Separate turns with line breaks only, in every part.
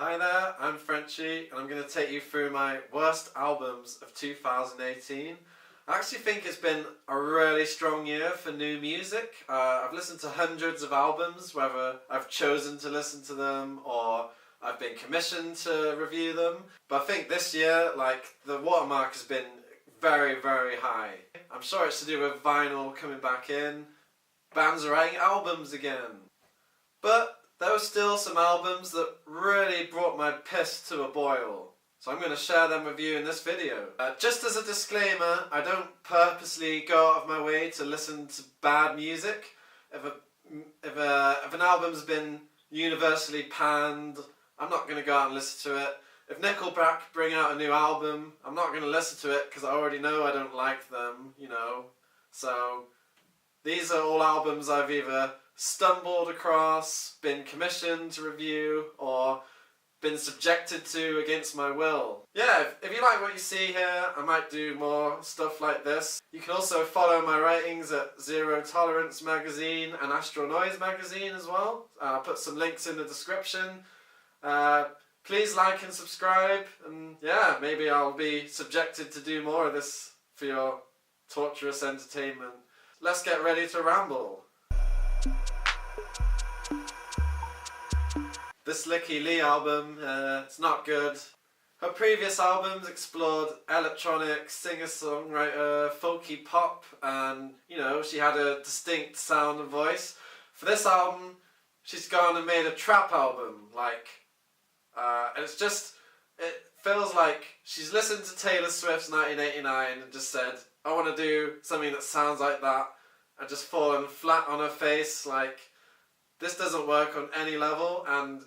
Hi there, I'm Frenchie and I'm going to take you through my worst albums of 2018. I actually think it's been a really strong year for new music. I've listened to hundreds of albums, whether I've chosen to listen to them or I've been commissioned to review them. But I think this year, the watermark has been very, very high. I'm sure it's to do with vinyl coming back in. Bands are writing albums again. But there were still some albums that really brought my piss to a boil. So I'm going to share them with you in this video. Just as a disclaimer, I don't purposely go out of my way to listen to bad music. If an album's been universally panned, I'm not going to go out and listen to it. If Nickelback bring out a new album, I'm not going to listen to it because I already know I don't like them, you know. So these are all albums I've either stumbled across, been commissioned to review, or been subjected to against my will. Yeah, if you like what you see here, I might do more stuff like this. You can also follow my writings at Zero Tolerance magazine and Astral Noise magazine as well. I'll put some links in the description. Please like and subscribe, and yeah, maybe I'll be subjected to do more of this for your torturous entertainment. Let's get ready to ramble. This Licky Lee album, it's not good. Her previous albums explored electronic, singer-songwriter, folky pop, and, you know, she had a distinct sound and voice. For this album, she's gone and made a trap album, and it's just, it feels like she's listened to Taylor Swift's 1989 and just said, I want to do something that sounds like that, and just fallen flat on her face, this doesn't work on any level, and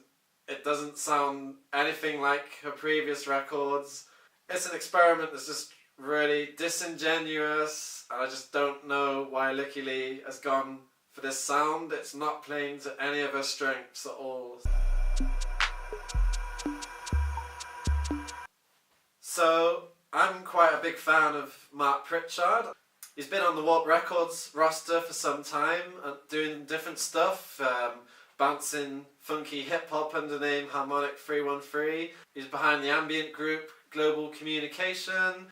it doesn't sound anything like her previous records. It's an experiment that's just really disingenuous, and I just don't know why Licky Lee has gone for this sound. It's not playing to any of her strengths at all. So, I'm quite a big fan of Mark Pritchard. He's been on the Warp Records roster for some time, doing different stuff, bouncing funky hip-hop under the name Harmonic 313. He's behind the ambient group Global Communication.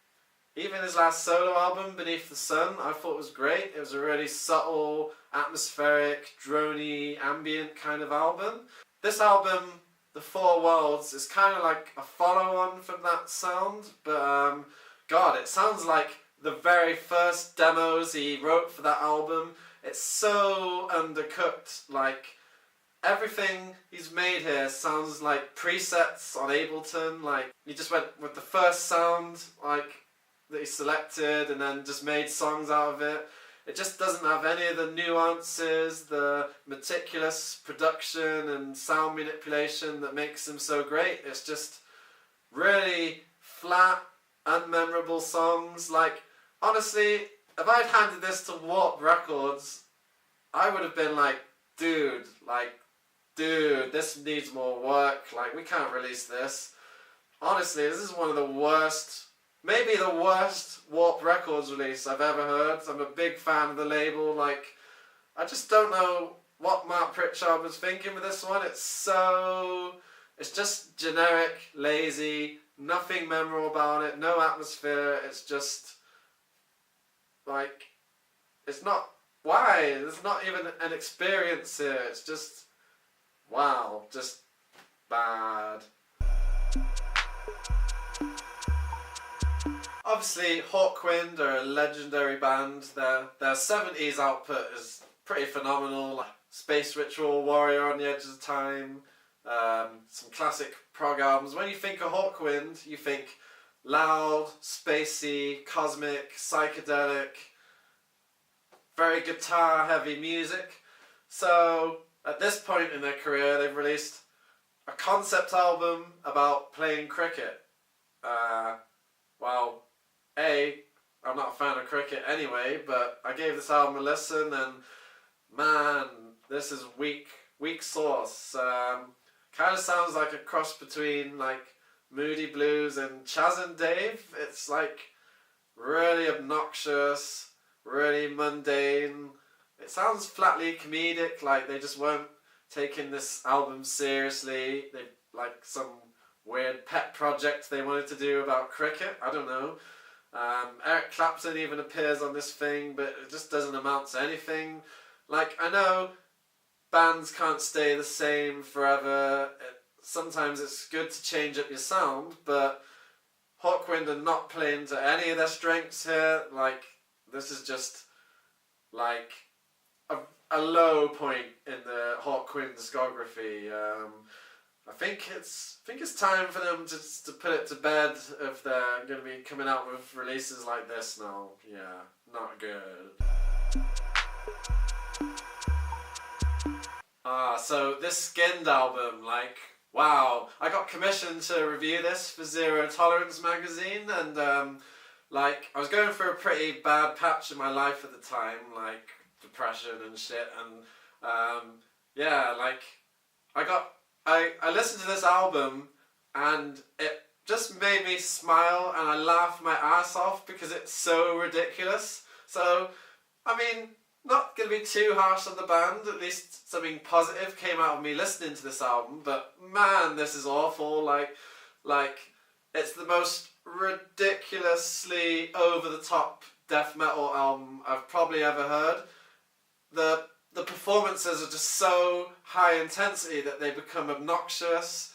Even his last solo album, Beneath the Sun, I thought was great. It was a really subtle, atmospheric, droney, ambient kind of album. This album, The Four Worlds, is kind of like a follow-on from that sound, but God, it sounds like the very first demos he wrote for that album. It's so undercooked, everything he's made here sounds like presets on Ableton, he just went with the first sound, that he selected and then just made songs out of it. It just doesn't have any of the nuances, the meticulous production and sound manipulation that makes him so great. It's just really flat, unmemorable songs. Honestly, if I'd handed this to Warp Records, I would have been dude, this needs more work, we can't release this. Honestly, this is one of the worst, maybe the worst Warp Records release I've ever heard. I'm a big fan of the label, I just don't know what Mark Pritchard was thinking with this one. It's just generic, lazy, nothing memorable about it, no atmosphere, it's just, it's not, why? There's not even an experience here, it's just, wow, just bad. Obviously, Hawkwind are a legendary band. Their 70s output is pretty phenomenal. Space Ritual, Warrior on the Edge of Time, some classic prog albums. When you think of Hawkwind, you think loud, spacey, cosmic, psychedelic, very guitar-heavy music. So, at this point in their career, they've released a concept album about playing cricket. Well, I'm not a fan of cricket anyway, but I gave this album a listen and man, this is weak sauce. Kind of sounds like a cross between Moody Blues and Chaz and Dave. It's really obnoxious, really mundane. It sounds flatly comedic, they just weren't taking this album seriously. They like some weird pet project they wanted to do about cricket. I don't know. Eric Clapton even appears on this thing, but it just doesn't amount to anything. Like, I know bands can't stay the same forever. Sometimes it's good to change up your sound, but Hawkwind are not playing to any of their strengths here. Like, this is just like a low point in the Hawkwind discography. I think it's time for them to put it to bed if they're going to be coming out with releases like this now. Yeah, not good. So this Skinned album, like, wow. I got commissioned to review this for Zero Tolerance magazine, and like, I was going through a pretty bad patch in my life at the time, like depression and shit, and yeah, like, I listened to this album and it just made me smile and I laughed my ass off because it's so ridiculous. So, I mean, not going to be too harsh on the band, at least something positive came out of me listening to this album, but man, this is awful. Like, it's the most ridiculously over-the-top death metal album I've probably ever heard. The performances are just so high intensity that they become obnoxious.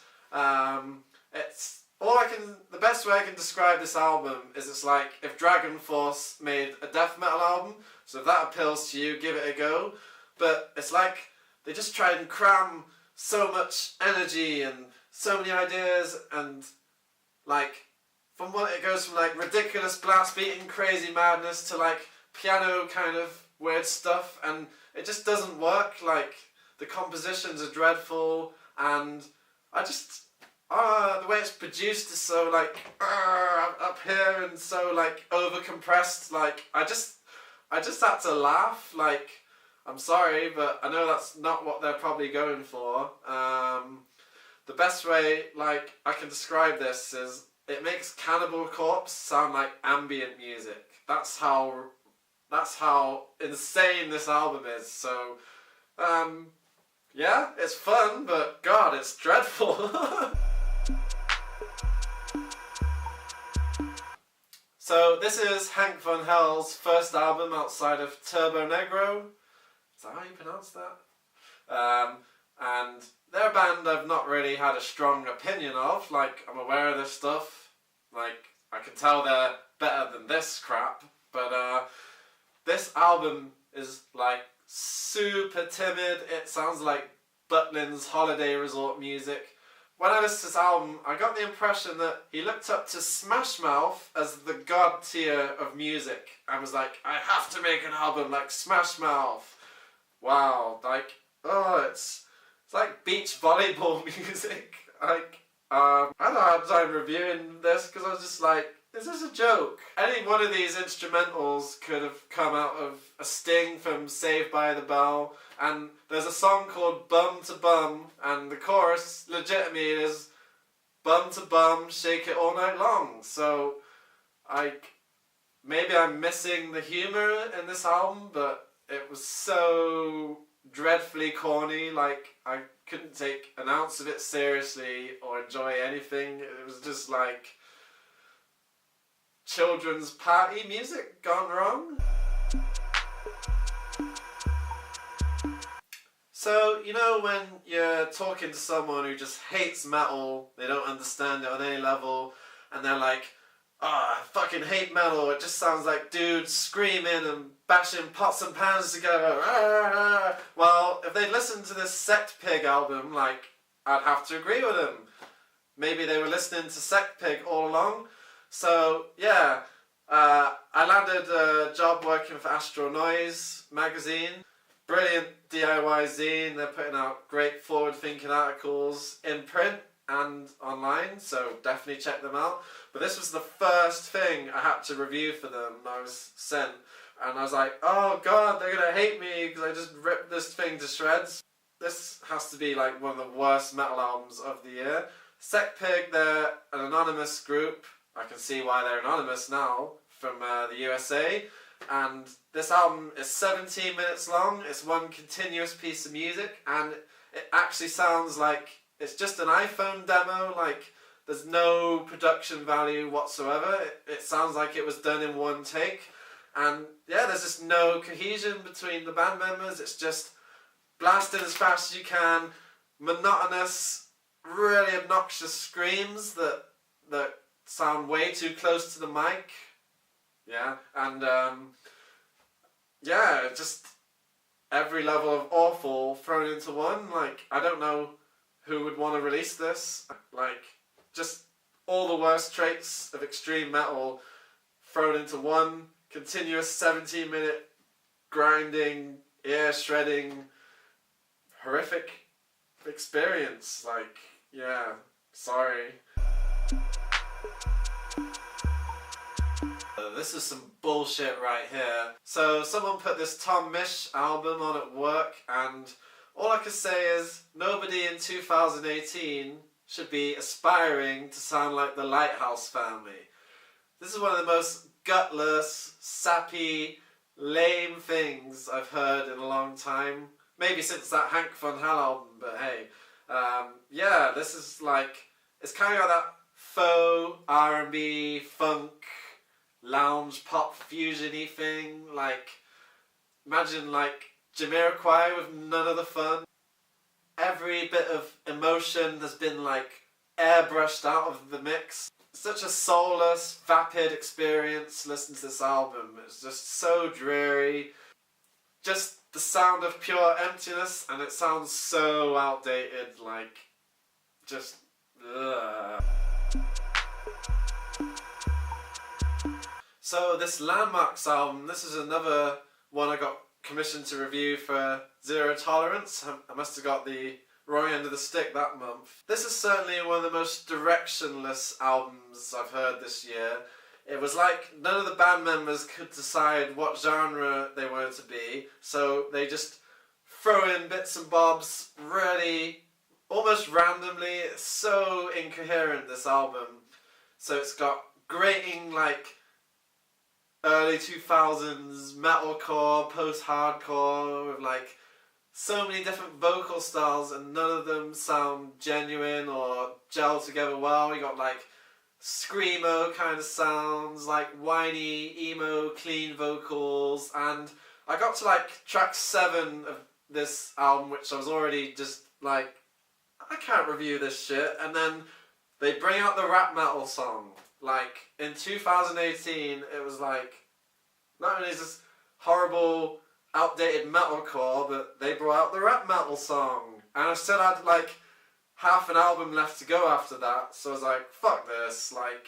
It's the best way I can describe this album is it's like if Dragon Force made a death metal album. So if that appeals to you, give it a go. But it's like they just try and cram so much energy and so many ideas, and like it goes from like ridiculous blast beating crazy madness to like piano kind of weird stuff, and it just doesn't work. Like, the compositions are dreadful, and I just the way it's produced is so like up here and so like over compressed. Like, I just had to laugh. Like, I'm sorry, but I know that's not what they're probably going for. The best way like I can describe this is it makes Cannibal Corpse sound like ambient music. That's how insane this album is. So, yeah, it's fun, but God, it's dreadful. So this is Hank Von Hell's first album outside of Turbo Negro. Is that how you pronounce that? And they're a band I've not really had a strong opinion of. Like, I'm aware of this stuff. Like, I can tell they're better than this crap. But this album is like super timid. It sounds like Butlin's holiday resort music. When I listened to this album, I got the impression that he looked up to Smash Mouth as the god tier of music and was like, I have to make an album like Smash Mouth. Wow, like, oh, it's like beach volleyball music. Like, I had a hard time reviewing this because I was just like, is this a joke? Any one of these instrumentals could have come out of a sting from Saved by the Bell, and there's a song called Bum to Bum, and the chorus legitimately is bum to bum, shake it all night long. So, maybe I'm missing the humour in this album, but it was so dreadfully corny. Like, I couldn't take an ounce of it seriously or enjoy anything. It was just like children's party music gone wrong. So, you know when you're talking to someone who just hates metal, they don't understand it on any level, and they're like, I fucking hate metal, it just sounds like dudes screaming and bashing pots and pans together. Well, if they listened to this Sect Pig album, like, I'd have to agree with them. Maybe they were listening to Sect Pig all along. So, yeah, I landed a job working for Astro Noise magazine. Brilliant DIY zine. They're putting out great forward-thinking articles in print and online, so definitely check them out. But this was the first thing I had to review for them. I was sent, and I was like, oh god, they're gonna hate me because I just ripped this thing to shreds. This has to be like one of the worst metal albums of the year. Sect Pig, they're an anonymous group. I can see why they're anonymous now, from the USA. And this album is 17 minutes long. It's one continuous piece of music, and it actually sounds like It's just an iPhone demo, like there's no production value whatsoever. It sounds like it was done in one take. And yeah, there's just no cohesion between the band members. It's just blasting as fast as you can, monotonous, really obnoxious screams that sound way too close to the mic. Yeah, and yeah, just every level of awful thrown into one. Like, I don't know who would want to release this. Like, just all the worst traits of extreme metal thrown into one continuous 17-minute grinding, ear shredding, horrific experience. Like, yeah, sorry. This is some bullshit right here. So someone put this Tom Misch album on at work, and all I can say is nobody in 2018 should be aspiring to sound like the Lighthouse Family. This is one of the most gutless, sappy, lame things I've heard in a long time. Maybe since that Hank von Hell album, but hey. Yeah, this is like, it's kind of got that faux R&B, funk, lounge pop fusion-y thing. Like, imagine like Jamiroquai with none of the fun. Every bit of emotion has been like airbrushed out of the mix. Such a soulless, vapid experience listening to this album. It's just so dreary. Just the sound of pure emptiness, and it sounds so outdated, like, just, ugh. So this Landmarks album, this is another one I got commissioned to review for Zero Tolerance. I must have got the wrong end of the stick that month. This is certainly one of the most directionless albums I've heard this year. It was like none of the band members could decide what genre they wanted to be, so they just throw in bits and bobs really, almost randomly. It's so incoherent, this album. So it's got grating, like, early 2000s metalcore, post-hardcore, with like so many different vocal styles, and none of them sound genuine or gel together well. You got like screamo kind of sounds, like whiny, emo, clean vocals, and I got to like track 7 of this album, which I was already just like, I can't review this shit, and then they bring out the rap metal song. Like, in 2018, it was like, not only is this horrible, outdated metalcore, but they brought out the rap metal song. And I still had, like, half an album left to go after that, so I was like, fuck this, like,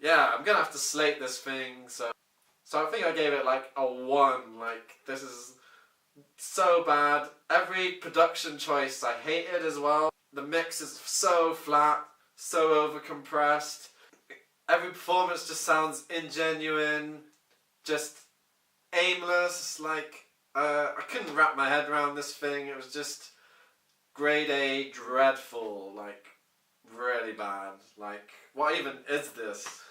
yeah, I'm gonna have to slate this thing, so I think I gave it, like, a 1, like, this is so bad. Every production choice I hated as well. The mix is so flat, so overcompressed. Every performance just sounds ingenuine, just aimless. Like, I couldn't wrap my head around this thing. It was just grade A dreadful, like, really bad. Like, what even is this?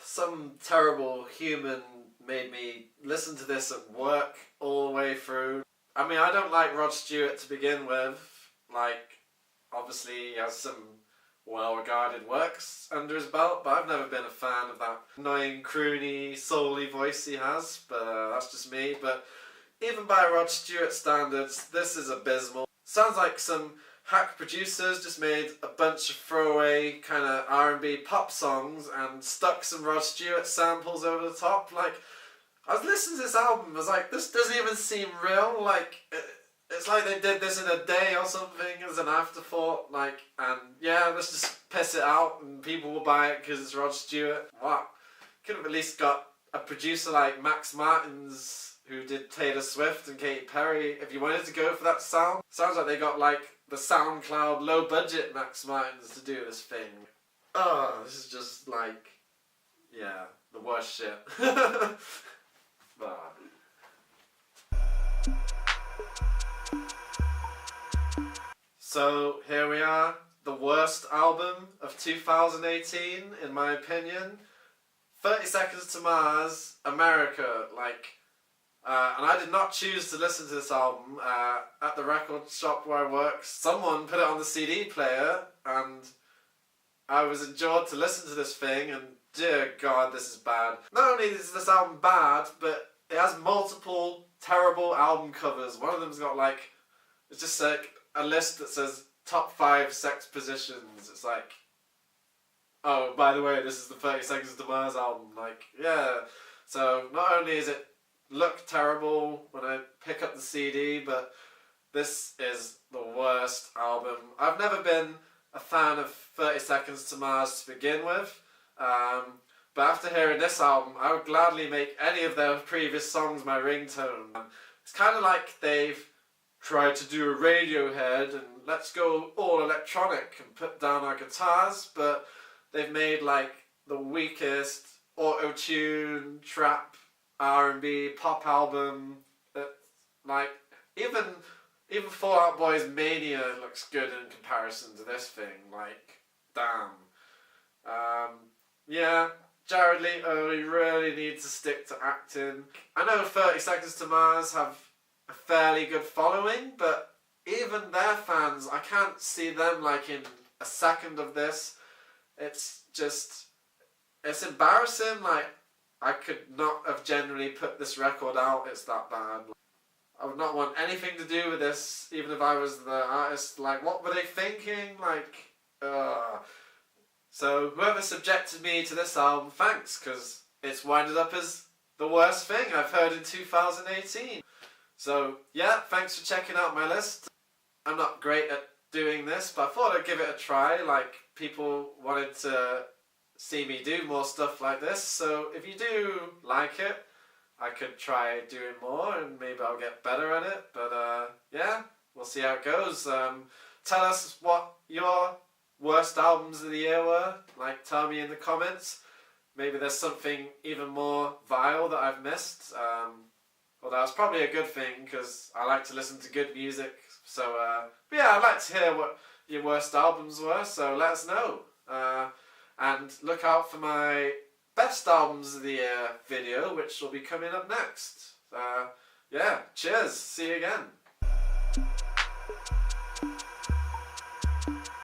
Some terrible human made me listen to this at work all the way through. I mean, I don't like Rod Stewart to begin with. Like, obviously he has some well-regarded works under his belt, but I've never been a fan of that annoying, croony, soul-y voice he has, but that's just me. But even by Rod Stewart standards, this is abysmal. Sounds like some hack producers just made a bunch of throwaway kind of R&B pop songs and stuck some Rod Stewart samples over the top. Like, I was listening to this album, I was like, this doesn't even seem real. Like, it's like they did this in a day or something as an afterthought. Like, and yeah, let's just piss it out and people will buy it because it's Rod Stewart. What? Could have at least got a producer like Max Martins, who did Taylor Swift and Katy Perry, if you wanted to go for that sound. Sounds like they got like the SoundCloud low budget Max Martins to do this thing. Oh, this is just like, yeah, the worst shit. So here we are, the worst album of 2018 in my opinion. 30 Seconds to Mars, America, and I did not choose to listen to this album. At the record shop where I work, someone put it on the CD player, and I was enjoyed to listen to this thing, and dear God, this is bad. Not only is this album bad, but it has multiple terrible album covers. One of them's got it's just a list that says top 5 sex positions. It's like, oh, by the way, this is the 30 Seconds to Mars album. Yeah. So not only is it look terrible when I pick up the CD, but this is the worst album. I've never been a fan of 30 Seconds to Mars to begin with, but after hearing this album, I would gladly make any of their previous songs my ringtone. It's kind of like they've tried to do a Radiohead and let's go all electronic and put down our guitars, but they've made the weakest auto-tune, trap, R&B, pop album. Even Fall Out Boy's Mania looks good in comparison to this thing. Damn. Yeah, Jared Leto, he really needs to stick to acting. I know 30 Seconds to Mars have a fairly good following, but even their fans, I can't see them in a second of this. It's embarrassing. I could not have genuinely put this record out. It's that bad. I would not want anything to do with this, even if I was the artist. What were they thinking? So whoever subjected me to this album, thanks, because it's winded up as the worst thing I've heard in 2018. So yeah, thanks for checking out my list. I'm not great at doing this, but I thought I'd give it a try. People wanted to see me do more stuff like this, so if you do like it, I could try doing more and maybe I'll get better at it. But yeah, we'll see how it goes. Tell us what your worst albums of the year were. Tell me in the comments. Maybe there's something even more vile that I've missed. Well, that's probably a good thing because I like to listen to good music. So but yeah, I'd like to hear what your worst albums were, so let us know. And look out for my best albums of the year video, which will be coming up next. Yeah, cheers. See you again.